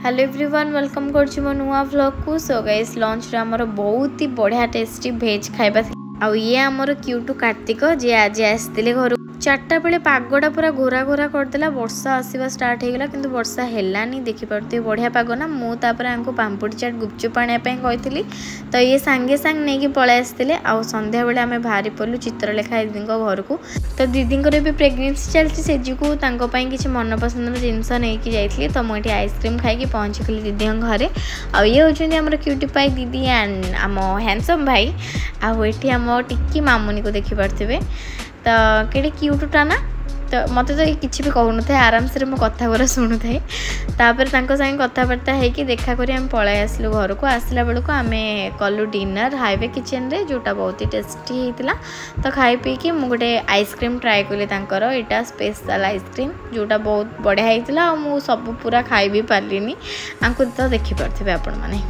Hello everyone welcome करछि मो नुआ व्लॉग को। सो गाइस लंच रे हमर बहुत ही बढ़िया टेस्टी भेज खाइबा आ ये हमर क्यूटू कार्तिक जे आज आस्तिले घर 4टा बेले पागटा पूरा घोरा घोरा करदेला। वर्षा आसवा स्टार्ट हो गला किंतु वर्षा हेलानी देखिपे बढ़िया पाग ना। मु तापर आंको पांपुड़ी चाट गुपचुप आने कही तो ये सांगे सांग नहीं पलि आसते आ संध्या बेले आम बाहरी पलु चित्रलेखा दीदी घर को। तो दीदी भी प्रेगनेंसी चलती से जो किसी मनपसंद जिनस नहीं जाइए। तो मुझे आइसक्रीम खाई पहुँची गली दीदी घरे। ये होती आम क्यूटी पाई दीदी एंड आम हैंडसम भाई आठी आम टिक्की मामुनी को देखिपे। तो केड़े क्यूटटा ना। तो मत तो किसी भी कहून था आराम से मो कथा गुरा शुणु थाए। तापर संगे कथबार्ता होगी देखा करी आम पलि आसलु घर को। आसला बेलू आम कलु डिनर हाईवे किचन रे जोटा बहुत ही टेस्टी होता। तो खाई पीकि मु गोटे आइसक्रीम ट्राए कली यहाँ स्पेशल आइसक्रीम जोटा बहुत बढ़िया होता। मु सब पूरा खाई भी पार्लिनी आंको तो देखिपे आपण मैंने।